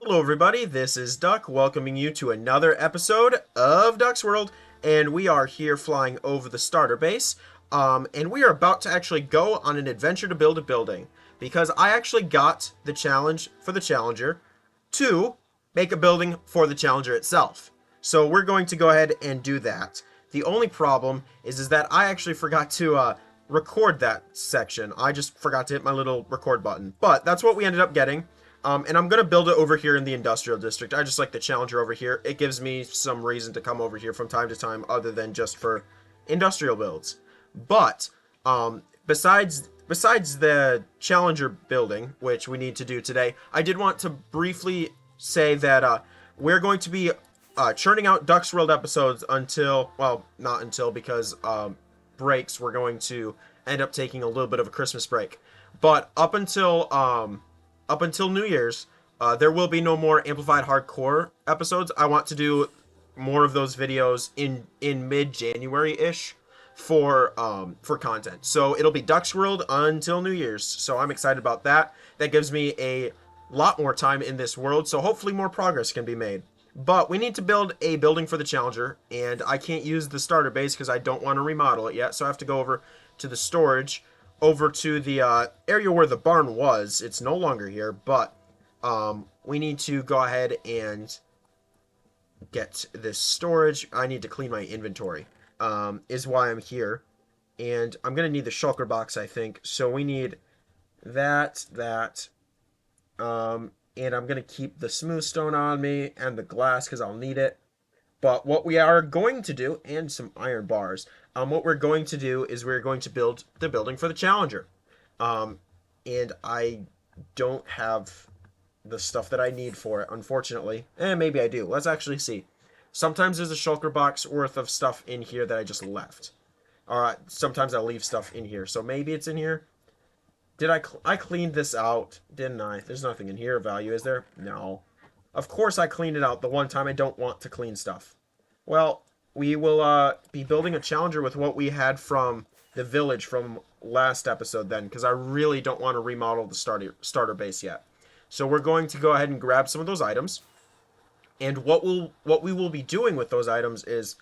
Hello, everybody. This is Duck, welcoming you to another episode of Duck's World, and we are here flying over the starter base. And we are about to actually go on an adventure to build a building because I actually got the challenge for the Challenger to make a building for the Challenger itself. So we're going to go ahead and do that. The only problem is that I actually forgot to record that section. I just forgot to hit my little record button, but that's what we ended up getting. And I'm going to build it over here in the industrial district. I just like the Challenger over here. It gives me some reason to come over here from time to time other than just for industrial builds. But besides the Challenger building, which we need to do today, I did want to briefly say that we're going to be churning out Duck's World episodes until, well, not until, because breaks, we're going to end up taking a little bit of a Christmas break. But up until New Year's, there will be no more Amplified Hardcore episodes. I want to do more of those videos in mid-January ish for content. So it'll be Duck's World until New Year's. So I'm excited about that. That gives me a lot more time in this world. So hopefully more progress can be made. But we need to build a building for the Challenger, and I can't use the starter base because I don't want to remodel it yet. So I have to go over to the storage, over to the area where the barn was. It's no longer here, but we need to go ahead and get this storage. I need to clean my inventory, is why I'm here. And I'm going to need the shulker box, I think. So we need that, and I'm going to keep the smooth stone on me and the glass because I'll need it. But what we are going to do, and some iron bars, what we're going to do is we're going to build the building for the Challenger. And I don't have the stuff that I need for it, unfortunately. Maybe I do. Let's actually see. Sometimes there's a shulker box worth of stuff in here that I just left. Alright, sometimes I'll leave stuff in here. So maybe it's in here. Did I cleaned this out, didn't I? There's nothing in here of value, is there? No. Of course I cleaned it out the one time I don't want to clean stuff. Well, we will be building a Challenger with what we had from the village from last episode then, because I really don't want to remodel the starter base yet. So we're going to go ahead and grab some of those items. And what we will be doing with those items is,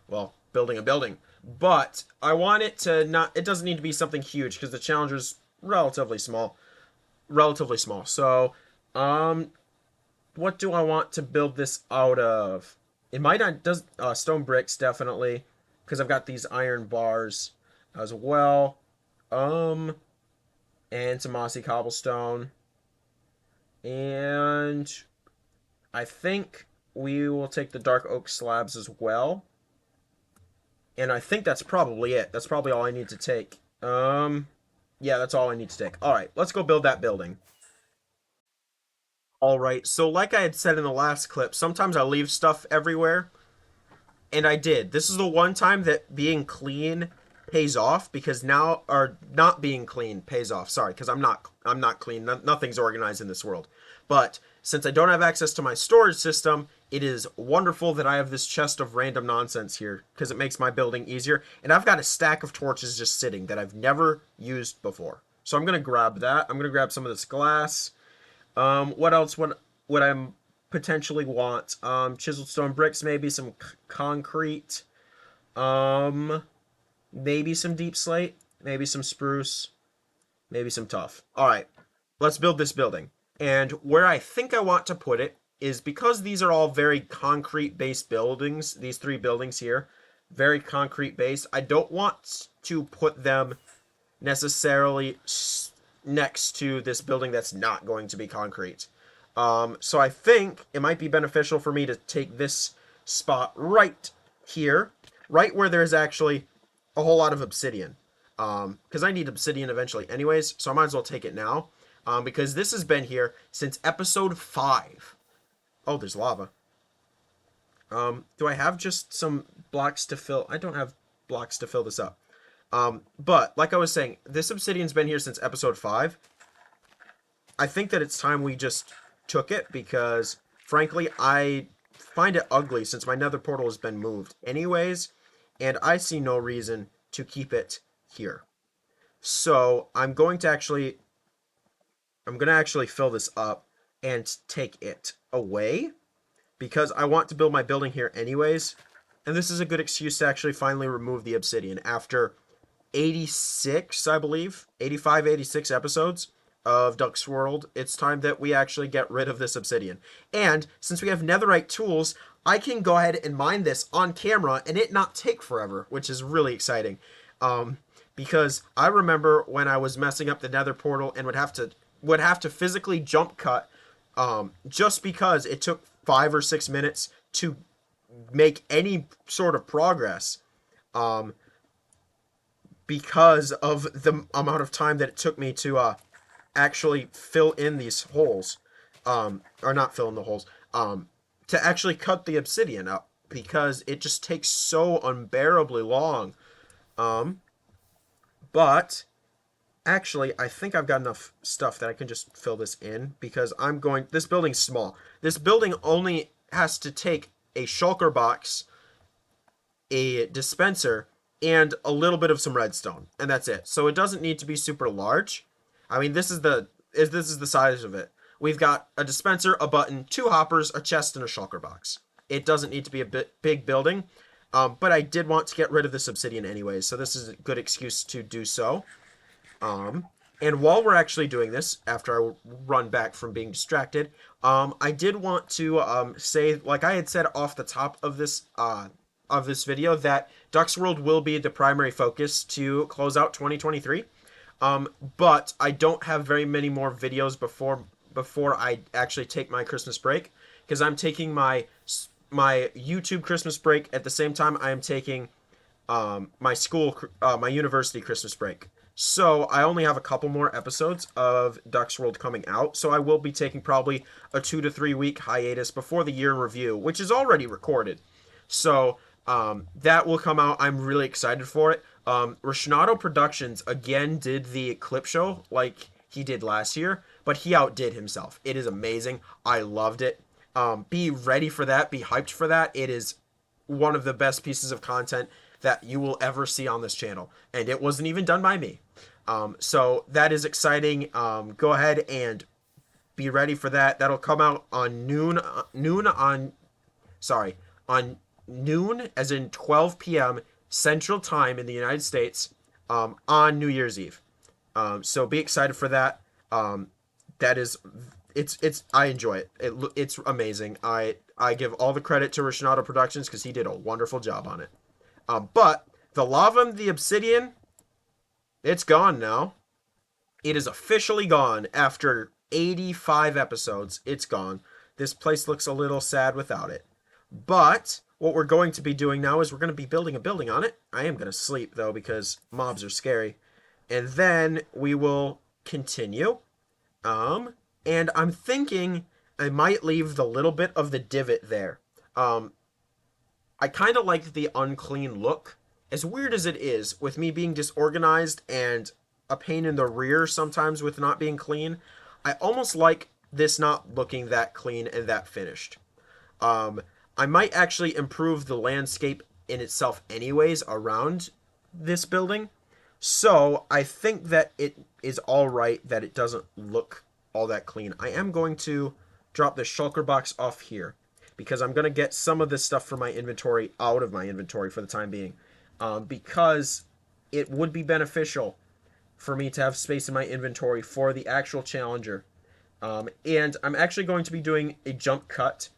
well, building a building. But I want it to not, it doesn't need to be something huge because the Challenger's relatively small. Relatively small. So, what do I want to build this out of? It might not does stone bricks definitely because I've got these iron bars as well. Um, and some mossy cobblestone. And I think we will take the dark oak slabs as well. And I think that's probably it. That's probably all I need to take. Yeah, that's all I need to take. All right, let's go build that building. All right, so like I had said in the last clip, sometimes I leave stuff everywhere, and I did. This is the one time that being clean pays off because now, or not being clean pays off. Sorry, because I'm not clean. Nothing's organized in this world. But since I don't have access to my storage system, it is wonderful that I have this chest of random nonsense here because it makes my building easier. And I've got a stack of torches just sitting that I've never used before. So I'm gonna grab that. I'm gonna grab some of this glass. What else would I potentially want? Chiseled stone bricks, maybe some concrete. Um, Maybe some deep slate, maybe some spruce, maybe some tough. All right, let's build this building. And where I think I want to put it is because these are all very concrete based buildings, these three buildings here, very concrete based. I don't want to put them necessarily next to this building that's not going to be concrete. So I think it might be beneficial for me to take this spot right here, right where there's actually a whole lot of obsidian. Because I need obsidian eventually anyways, so I might as well take it now. Because this has been here since episode 5. Oh, there's lava. Do I have just some blocks to fill? I don't have blocks to fill this up. But, like I was saying, this obsidian's been here since episode 5. I think that it's time we just took it because, frankly, I find it ugly since my nether portal has been moved anyways, and I see no reason to keep it here. So I'm going to actually fill this up and take it away because I want to build my building here anyways. And this is a good excuse to actually finally remove the obsidian after 86, I believe, 85, 86 episodes of Duck's World. It's time that we actually get rid of this obsidian. And since we have netherite tools, I can go ahead and mine this on camera and it not take forever, which is really exciting. Because I remember when I was messing up the nether portal and would have to physically jump cut just because it took 5 or 6 minutes to make any sort of progress. Because of the amount of time that it took me to actually fill in these holes, or not fill in the holes, to actually cut the obsidian up because it just takes so unbearably long. But actually, I think I've got enough stuff that I can just fill this in because this building's small. This building only has to take a shulker box, a dispenser, and a little bit of some redstone, and that's it. So it doesn't need to be super large. I mean, this is the size of it. We've got a dispenser, a button, two hoppers, a chest, and a shulker box. It doesn't need to be a big building, but I did want to get rid of this obsidian anyways, so this is a good excuse to do so. And while we're actually doing this, after I run back from being distracted, I did want to say, like I had said off the top of this video, that Duck's World will be the primary focus to close out 2023. But I don't have very many more videos before I actually take my Christmas break, because I'm taking my YouTube Christmas break at the same time I am taking my university Christmas break. So I only have a couple more episodes of Duck's World coming out. So I will be taking probably a 2 to 3 week hiatus before the year in review, which is already recorded. So that will come out. I'm really excited for it. Rashnado Productions again did the clip show like he did last year, but he outdid himself. It is amazing. I loved it. Be ready for that. Be hyped for that. It is one of the best pieces of content that you will ever see on this channel, and it wasn't even done by me. So that is exciting. Go ahead and be ready for that. That'll come out on noon, as in 12 p.m. Central Time in the United States, on New Year's Eve. So be excited for that. That is, I enjoy it. It's amazing. I give all the credit to Rashnado Productions because he did a wonderful job on it. But the lava and the obsidian, it's gone now. It is officially gone after 85 episodes. It's gone. This place looks a little sad without it. But what we're going to be doing now is we're going to be building a building on it. I am going to sleep, though, because mobs are scary. And then we will continue. And I'm thinking I might leave the little bit of the divot there. I kind of like the unclean look. As weird as it is, with me being disorganized and a pain in the rear sometimes with not being clean, I almost like this not looking that clean and that finished. I might actually improve the landscape in itself anyways around this building. So I think that it is alright that it doesn't look all that clean. I am going to drop the shulker box off here, because I'm going to get some of this stuff from my inventory out of my inventory for the time being. Because it would be beneficial for me to have space in my inventory for the actual challenger. And I'm actually going to be doing a jump cut.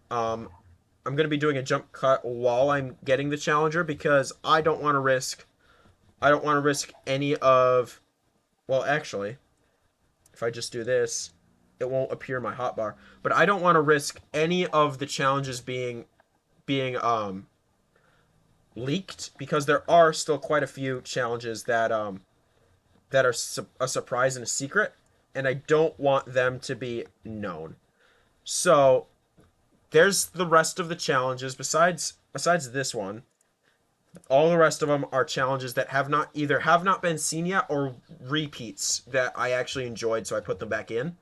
I'm going to be doing a jump cut while I'm getting the challenger, because I don't want to risk any of, well, actually, if I just do this, it won't appear in my hotbar. But I don't want to risk any of the challenges being leaked, because there are still quite a few challenges that are a surprise and a secret, and I don't want them to be known. So there's the rest of the challenges. Besides this one, all the rest of them are challenges that have not been seen yet, or repeats that I actually enjoyed, so I put them back in.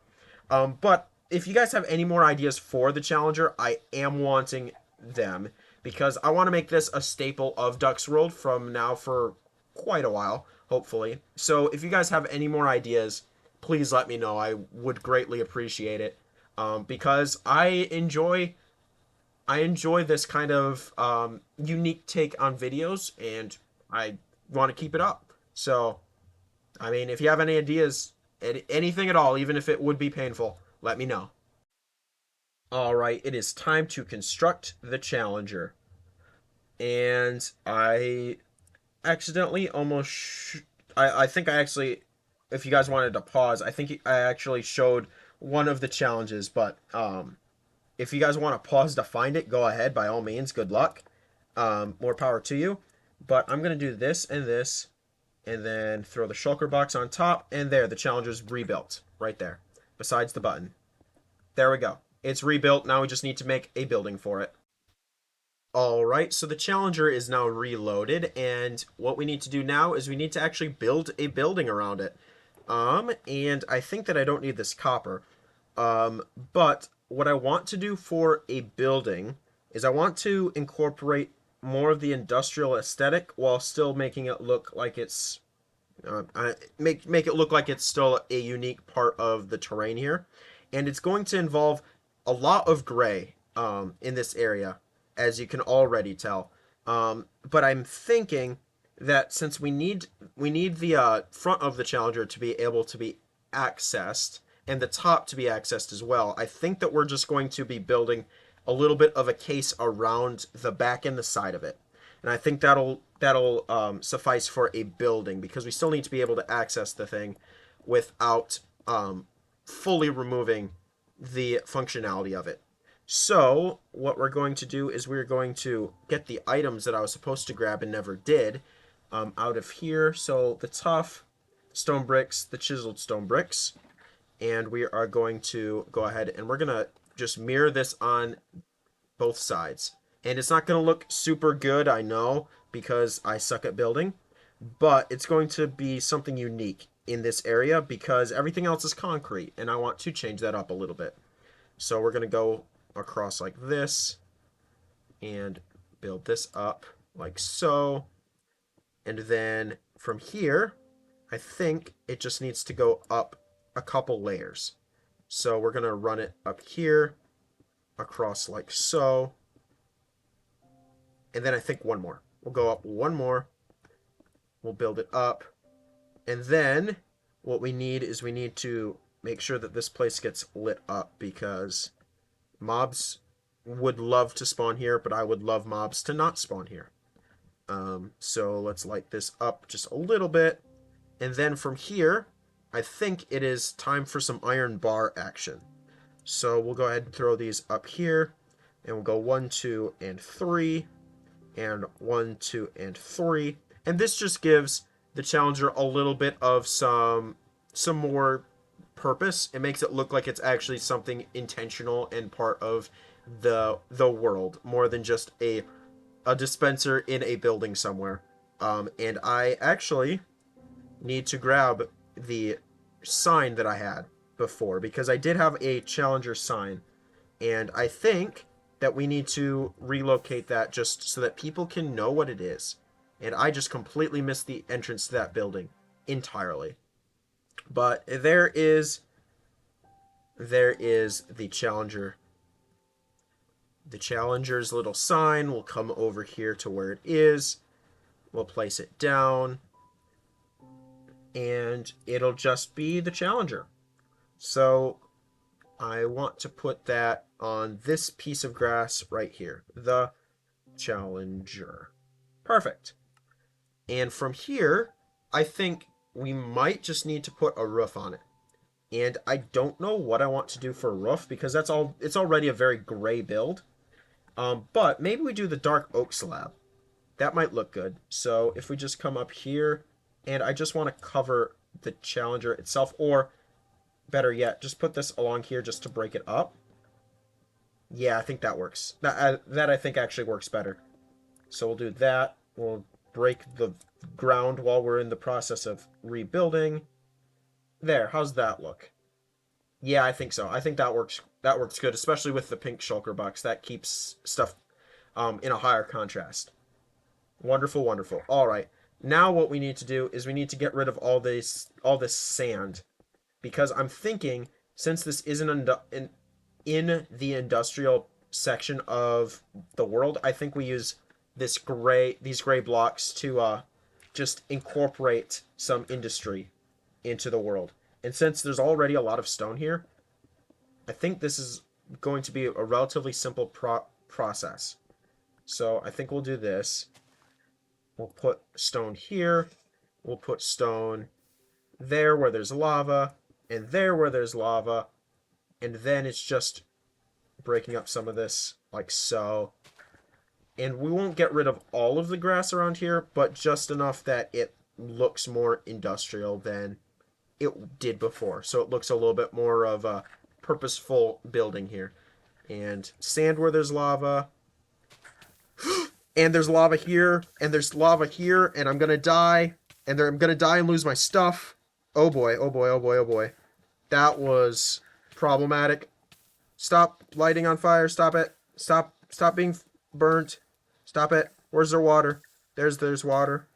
But if you guys have any more ideas for the challenger, I am wanting them, because I want to make this a staple of Duck's World from now for quite a while, hopefully. So if you guys have any more ideas, please let me know. I would greatly appreciate it. because I enjoy this kind of unique take on videos, and I want to keep it up. So, I mean, if you have any ideas, anything at all, even if it would be painful, let me know. All right, it is time to construct the Challenger. And I accidentally almost. I think I actually. If you guys wanted to pause, I think I actually showed one of the challenges, but if you guys want to pause to find it, go ahead. By all means, good luck. More power to you. But I'm going to do this, and then throw the shulker box on top, and there, the Challenger's rebuilt. Right there. Besides the button. There we go. It's rebuilt. Now we just need to make a building for it. All right, so the Challenger is now reloaded, and what we need to do now is we need to actually build a building around it. And I think that I don't need this copper. But what I want to do for a building is I want to incorporate more of the industrial aesthetic while still making it look like it's make it look like it's still a unique part of the terrain here, and it's going to involve a lot of gray in this area, as you can already tell. But I'm thinking that since we need the front of the Challenger to be able to be accessed and the top to be accessed as well, I think that we're just going to be building a little bit of a case around the back and the side of it. And I think that'll suffice for a building because we still need to be able to access the thing without fully removing the functionality of it. So what we're going to do is we're going to get the items that I was supposed to grab and never did out of here. So the tough stone bricks, the chiseled stone bricks, and we are going to go ahead and we're going to just mirror this on both sides. And it's not going to look super good, I know, because I suck at building, but it's going to be something unique in this area because everything else is concrete, and I want to change that up a little bit. So we're going to go across like this and build this up like so. And then from here, I think it just needs to go up a couple layers. So we're going to run it up here across like so. And then I think one more. We'll go up one more. We'll build it up. And then what we need is we need to make sure that this place gets lit up because mobs would love to spawn here, but I would love mobs to not spawn here. So let's light this up just a little bit. And then from here, I think it is time for some iron bar action. So we'll go ahead and throw these up here. And we'll go 1, 2, and 3. And 1, 2, and 3. And this just gives the Challenger a little bit of some more purpose. It makes it look like it's actually something intentional and part of the world, more than just a dispenser in a building somewhere. And I actually need to grab the sign that I had before because I did have a Challenger sign, and I think that we need to relocate that just so that people can know what it is. And I just completely missed the entrance to that building entirely. But there is the Challenger. The Challenger's little sign will come over here to where it is. We'll place it down. And it'll just be the Challenger. So I want to put that on this piece of grass right here. The Challenger. Perfect. And from here, I think we might just need to put a roof on it. And I don't know what I want to do for a roof because it's already a very gray build. But maybe we do the dark oak slab. That might look good. So if we just come up here, and I just want to cover the Challenger itself, or better yet, just put this along here just to break it up. Yeah, I think that works. That I think actually works better. So we'll do that. We'll break the ground while we're in the process of rebuilding. There, how's that look? Yeah, I think so. I think that works. That works good, especially with the pink shulker box. That keeps stuff in a higher contrast. Wonderful, wonderful. All right. Now what we need to do is we need to get rid of all this sand, because I'm thinking since this isn't in the industrial section of the world, I think we use these gray blocks to just incorporate some industry into the world. And since there's already a lot of stone here, I think this is going to be a relatively simple process. So I think we'll do this. We'll put stone here. We'll put stone there where there's lava, and there where there's lava, and then it's just breaking up some of this like so. And we won't get rid of all of the grass around here, but just enough that it looks more industrial than it did before. So it looks a little bit more of a purposeful building here. And sand where there's lava. And there's lava here, and there's lava here, and I'm gonna die. And I'm gonna die and lose my stuff. Oh boy, oh boy, oh boy, oh boy. That was problematic. Stop lighting on fire. Stop it. Stop being burnt. Stop it. Where's their water? There's water.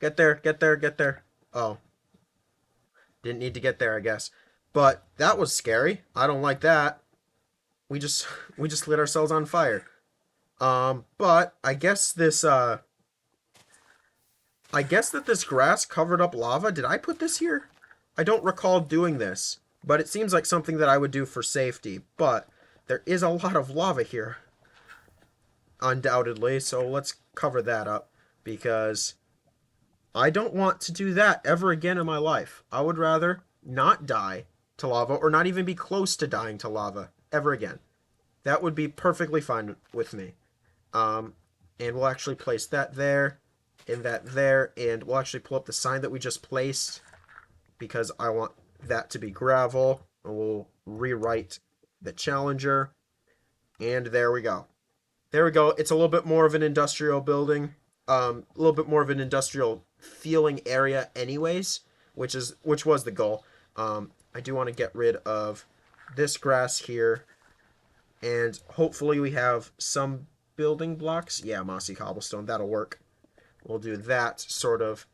Get there, get there, get there. Oh. Didn't need to get there, I guess. But that was scary. I don't like that. We just lit ourselves on fire. But I guess I guess that this grass covered up lava. Did I put this here? I don't recall doing this, but it seems like something that I would do for safety. But there is a lot of lava here, undoubtedly, so let's cover that up, because I don't want to do that ever again in my life. I would rather not die to lava, or not even be close to dying to lava ever again. That would be perfectly fine with me. And we'll actually place that there, and that there, and we'll actually pull up the sign that we just placed, because I want that to be gravel. And we'll rewrite the challenger, and there we go. There we go. It's a little bit more of an industrial building, a little bit more of an industrial feeling area anyways, which was the goal. I do want to get rid of this grass here, and hopefully we have some building blocks. Yeah, mossy cobblestone, that'll work. We'll do that sort of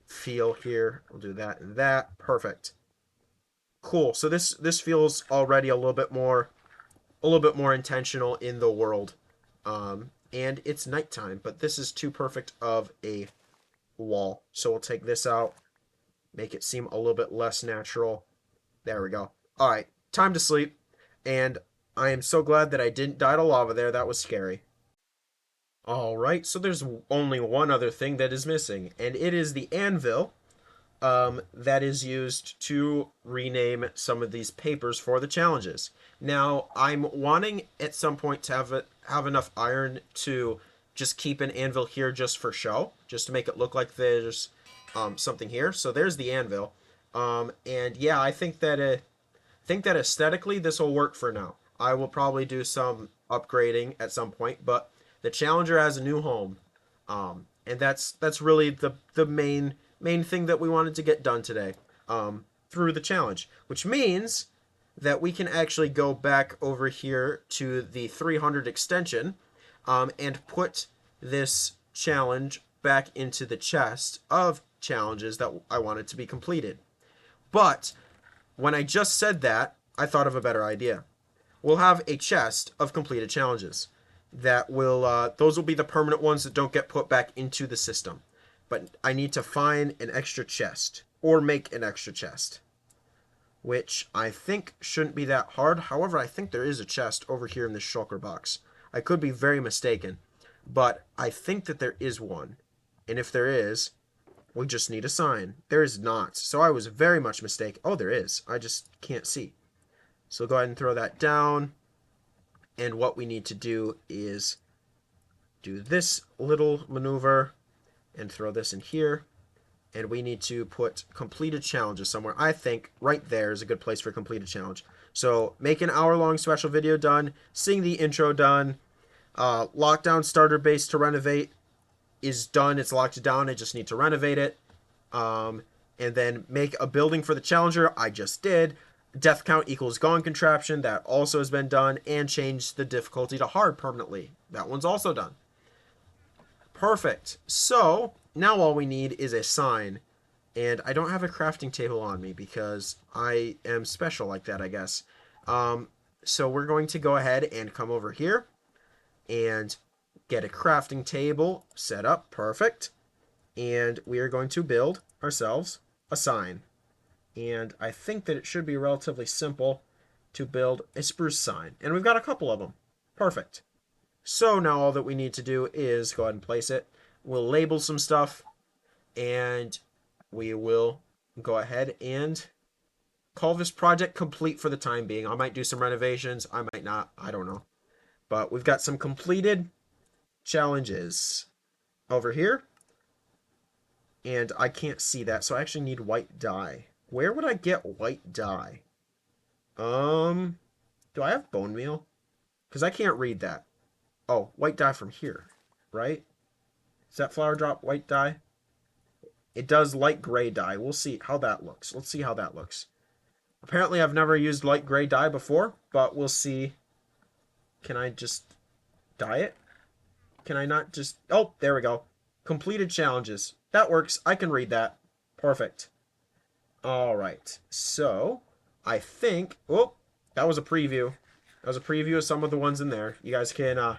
feel here. We'll do that and that. Perfect. Cool. So this feels already a little bit more intentional in the world. And it's nighttime, but this is too perfect of a wall. So we'll take this out, make it seem a little bit less natural. There we go. All right, time to sleep. And I am so glad that I didn't die to lava there. That was scary. All right, so there's only one other thing that is missing, and it is the anvil that is used to rename some of these papers for the challenges. Now, I'm wanting at some point to have enough iron to just keep an anvil here just for show, just to make it look like there's something here. So there's the anvil, and yeah, I think that aesthetically this will work for now. I will probably do some upgrading at some point, but the challenger has a new home, and that's really the main thing that we wanted to get done today, through the challenge, which means that we can actually go back over here to the 300 extension, and put this challenge back into the chest of challenges that I wanted to be completed. But when I just said that, I thought of a better idea. We'll have a chest of completed challenges that those will be the permanent ones that don't get put back into the system. But I need to find an extra chest, or make an extra chest, which I think shouldn't be that hard. However, I think there is a chest over here in this shulker box. I could be very mistaken, but I think that there is one. And if there is, we just need a sign. There is not. So I was very much mistaken. Oh, there is. I just can't see. So go ahead and throw that down. And what we need to do is do this little maneuver and throw this in here. And we need to put completed challenges somewhere. I think right there is a good place for completed challenge. So make an hour-long special video done. Sing the intro done. Lockdown starter base to renovate is done. It's locked down. I just need to renovate it. And then make a building for the challenger. I just did. Death count equals gone contraption. That also has been done. And change the difficulty to hard permanently. That one's also done. Perfect. So now all we need is a sign. And I don't have a crafting table on me because I am special like that, I guess. So we're going to go ahead and come over here and get a crafting table set up. Perfect. And we are going to build ourselves a sign. And I think that it should be relatively simple to build a spruce sign. And we've got a couple of them. Perfect. So now all that we need to do is go ahead and place it. We'll label some stuff, and we will go ahead and call this project complete for the time being. I might do some renovations. I might not. I don't know. But we've got some completed challenges over here. And I can't see that, so I actually need white dye. Where would I get white dye? Do I have bone meal? Because I can't read that. Oh, white dye from here, right? Is that flower drop white dye? It does light gray dye. We'll see how that looks. Let's see how that looks. Apparently, I've never used light gray dye before, but we'll see. Can I just dye it? Can I not just... Oh, there we go. Completed challenges. That works. I can read that. Perfect. All right. So, I think... Oh, that was a preview. That was a preview of some of the ones in there. You guys can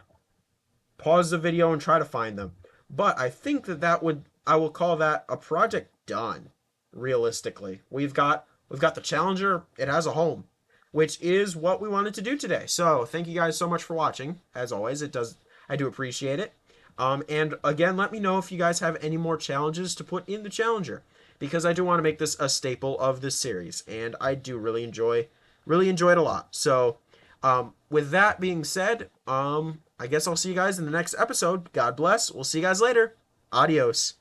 pause the video and try to find them. But I think that would... I will call that a project done, realistically. We've got the Challenger. It has a home, which is what we wanted to do today. So, thank you guys so much for watching. As always, I do appreciate it. And again, let me know if you guys have any more challenges to put in the Challenger, because I do want to make this a staple of this series, and I do really enjoy it a lot. So, with that being said, I guess I'll see you guys in the next episode. God bless. We'll see you guys later. Adios.